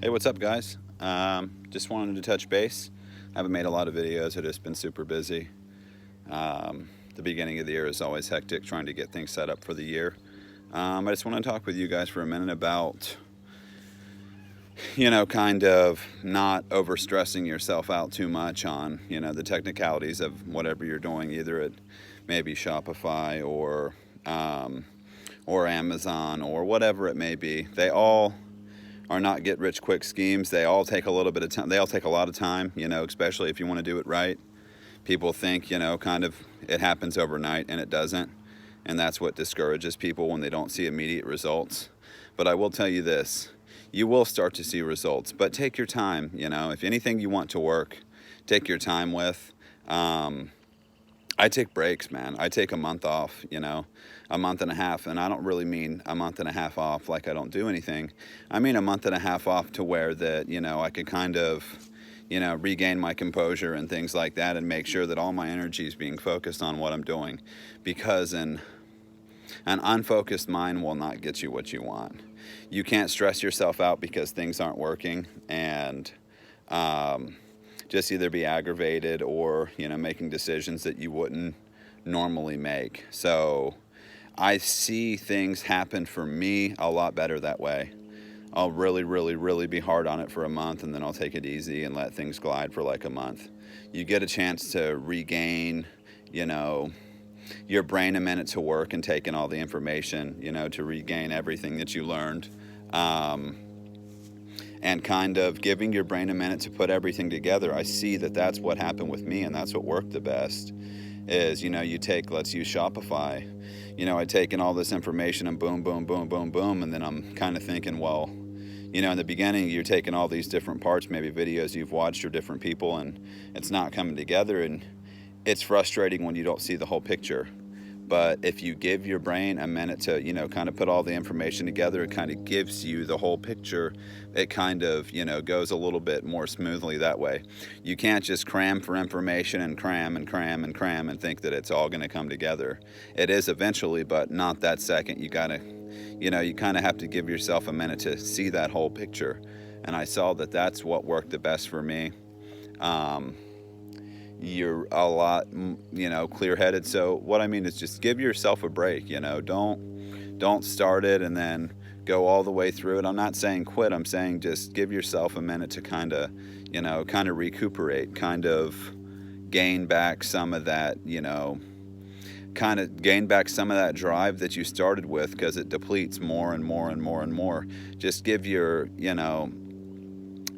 Hey, what's up, guys? Just wanted to touch base. I haven't made a lot of videos. I've just been super busy. The beginning of the year is always hectic trying to get things set up for the year. I just want to talk with you guys for a minute about, kind of not overstressing yourself out too much on, the technicalities of whatever you're doing, either at maybe Shopify or Amazon or whatever it may be. They all are not get rich quick schemes. They all take a little bit of time. They all take a lot of time, especially if you want to do it right. People think, kind of it happens overnight, and it doesn't. And that's what discourages people when they don't see immediate results. But I will tell you this, you will start to see results, but take your time. If anything you want to work, take your time with. I take breaks, man. I take a month off, a month and a half. And I don't really mean a month and a half off like I don't do anything. I mean a month and a half off to where that, I could kind of, regain my composure and things like that and make sure that all my energy is being focused on what I'm doing. Because an unfocused mind will not get you what you want. You can't stress yourself out because things aren't working and just either be aggravated or, making decisions that you wouldn't normally make. So I see things happen for me a lot better that way. I'll really, really, really be hard on it for a month, and then I'll take it easy and let things glide for like a month. You get a chance to regain, your brain a minute to work and take in all the information, to regain everything that you learned. And kind of giving your brain a minute to put everything together. I see that that's what happened with me, and that's what worked the best is, let's use Shopify. I take in all this information and boom, boom, boom, boom, boom, and then I'm kind of thinking, well, in the beginning, you're taking all these different parts, maybe videos you've watched or different people, and it's not coming together, and it's frustrating when you don't see the whole picture. But if you give your brain a minute to, kind of put all the information together, it kind of gives you the whole picture. It kind of, goes a little bit more smoothly that way. You can't just cram for information and cram and cram and cram and think that it's all going to come together. It is eventually, but not that second. You got to, you kind of have to give yourself a minute to see that whole picture. And I saw that that's what worked the best for me. You're a lot, clear-headed. So what I mean is just give yourself a break, don't start it and then go all the way through it. I'm not saying quit. I'm saying just give yourself a minute to kind of recuperate, kind of gain back some of that, gain back some of that drive that you started with, because it depletes more and more and more and more. Just give your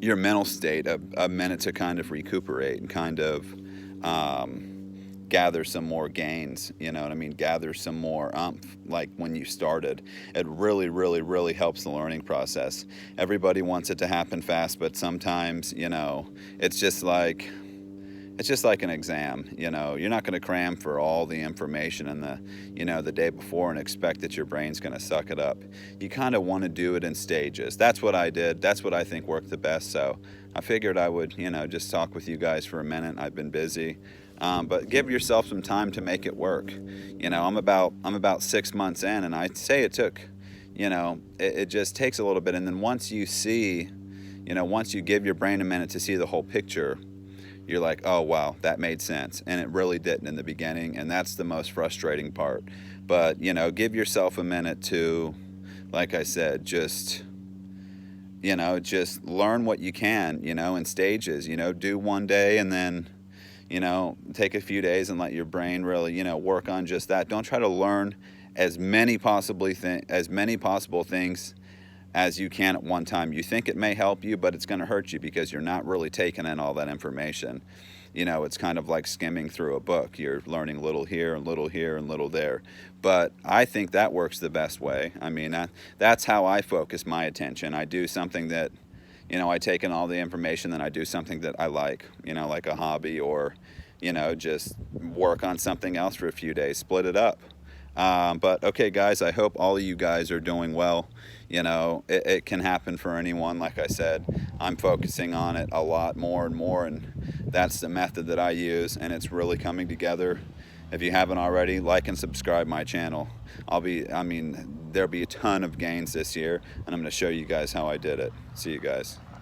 mental state a minute to kind of recuperate and kind of gather some more gains, gather some more like when you started. It really, really, really helps the learning process. Everybody wants it to happen fast, but sometimes, it's just like an exam. You're not going to cram for all the information in the day before and expect that your brain's going to suck it up. You kind of want to do it in stages. That's what I did. That's what I think worked the best. So I figured I would, just talk with you guys for a minute. I've been busy, but give yourself some time to make it work. I'm about 6 months in, and I'd say it took, it just takes a little bit. And then once you see, once you give your brain a minute to see the whole picture, you're like, oh, wow, that made sense. And it really didn't in the beginning, and that's the most frustrating part. But, give yourself a minute to, like I said, just learn what you can, in stages. Do one day and then, take a few days and let your brain really, work on just that. Don't try to learn as many possible things as you can at one time. You think it may help you, but it's going to hurt you because you're not really taking in all that information. It's kind of like skimming through a book. You're learning little here and little here and little there. But I think that works the best way. I mean, that's how I focus my attention. I do something that, I take in all the information, then I do something that I like a hobby, or, just work on something else for a few days, split it up. But okay, guys, I hope all of you guys are doing well. It can happen for anyone. Like I said, I'm focusing on it a lot more and more, and that's the method that I use, and it's really coming together. If you haven't already, like and subscribe my channel. There'll be a ton of gains this year, and I'm going to show you guys how I did it. See you guys.